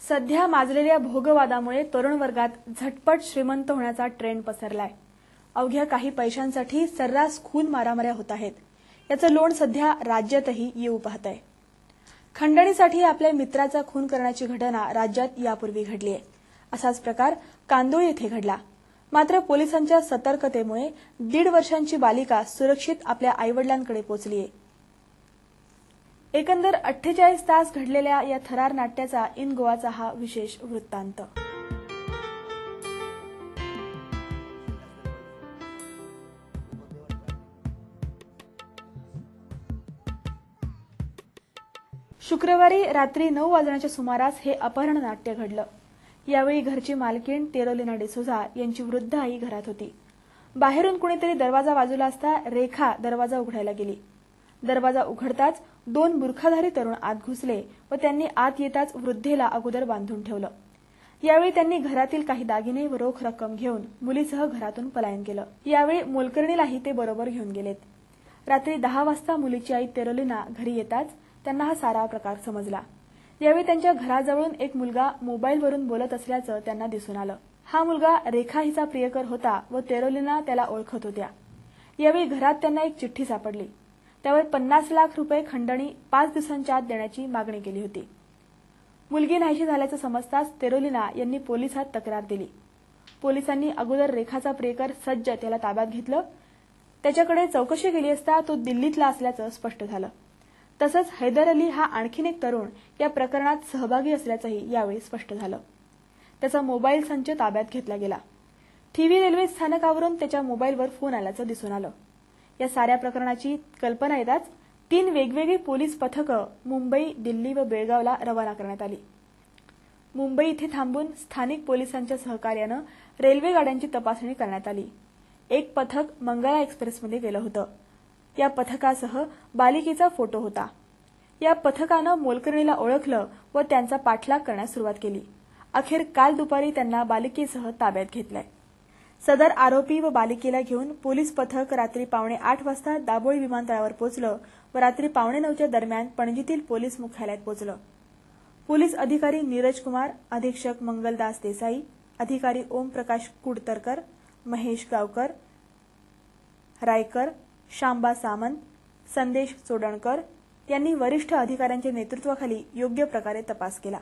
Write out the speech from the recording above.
सध्या माजलेल्या भोगवादामुळे तरुण वर्गात झटपट श्रीमंत होण्याचा ट्रेंड पसरलाय। अवघ्या काही पैशांसाठी सर्रास खून मारामाऱ्या होत आहेत। याचं लोण सध्या राज्यातही येऊ पाहतंय। खंडणीसाठी आपल्या मित्राचा खून करण्याची घटना राज्यात यापूर्वी घडली आहे। असाच प्रकार कांदोळी येथे घडला। मात्र पोलिसांच्या सतर्कतेमुळे 1.5 वर्षांची बालिका सुरक्षित आपल्या आईवडिलांकडे पोहोचली आहे। एकंदर 48 तास घडलेल्या या थरार नाट्याचा इन गोवाचा हा विशेष वृत्तांत। शुक्रवारी रात्री 9 वाजण्याच्या सुमारास हे अपहरण नाट्य घडलं। यावेळी घरची मालकीण तेरोलिना डिसोझा यांची वृद्ध आई घरात होती। बाहेरून कुणीतरी दरवाजा वाजवला असता रेखा दरवाजा उघडायला गेली। दरवाजा उघडताच 2 बुरखाधारी तरुण आत घुसले व त्यांनी आत येताच वृद्धेला अगोदर बांधून ठेवलं। यावेळी त्यांनी घरातील काही दागिने व रोख रक्कम घेऊन मुलीसह घरातून पलायन केलं। यावेळी मोलकरणीलाही ते बरोबर घेऊन गेलेत। रात्री 10 वाजता मुलीची आई तेरोलिना घरी येताच त्यांना हा सारा प्रकार समजला। यावेळी त्यांच्या घराजवळून एक मुलगा मोबाईलवरून बोलत असल्याचं त्यांना दिसून आलं। हा मुलगा रेखा हिचा प्रियकर होता व तेरोलिना त्याला ओळखत होत्या। यावेळी घरात त्यांना एक चिठ्ठी सापडली। त्यावर 50 लाख रुपये खंडणी 5 दिवसांच्या आत देण्याची मागणी केली होती। मुलगी नाहीशी झाल्याचं समजताच तेरोलिना यांनी पोलिसात तक्रार दिली। पोलिसांनी अगोदर रेखाचा प्रियकर सज्जत याला ताब्यात घेतलं। त्याच्याकडे चौकशी केली असता तो दिल्लीतला असल्याचं स्पष्ट झालं। तसंच हैदर अली हा आणखीन एक तरुण या प्रकरणात सहभागी असल्याचंही यावेळी स्पष्ट झालं। त्याचा मोबाईल संच ताब्यात घेतला गेला। थिवी रेल्वे स्थानकावरून त्याच्या मोबाईलवर फोन आल्याचं दिसून आलं। या साऱ्या प्रकरणाची कल्पना येताच 3 वेगवेगळी पोलीस पथकं मुंबई, दिल्ली व बेळगावला रवाना करण्यात आली। मुंबई इथे थांबून स्थानिक पोलिसांच्या सहकार्यानं रेल्वे गाड्यांची तपासणी करण्यात आली। एक पथक मंगळा एक्सप्रेसमध्ये गेलं होतं। या पथकासह बालिकेचा फोटो होता। या पथकानं मोलकरणीला ओळखलं व त्यांचा पाठलाग करण्यास सुरुवात केली। अखेर काल दुपारी त्यांना बालिकेसह ताब्यात घेतलंय। सदर आरोपी व बालिकेला घेऊन पोलीस पथक रात्री 8:15 वाजता दाबोळी विमानतळावर पोहोचलं व रात्री 8:45च्या दरम्यान पणजीतील पोलीस मुख्यालयात पोहोचलं। पोलीस अधिकारी नीरज कुमार, अधीक्षक मंगलदास देसाई, अधिकारी ओमप्रकाश कुडतरकर, महेश गावकर, रायकर, शांबा सामंत, संदेश चोडणकर यांनी वरिष्ठ अधिकाऱ्यांच्या नेतृत्वाखाली योग्य प्रकारे तपास केला।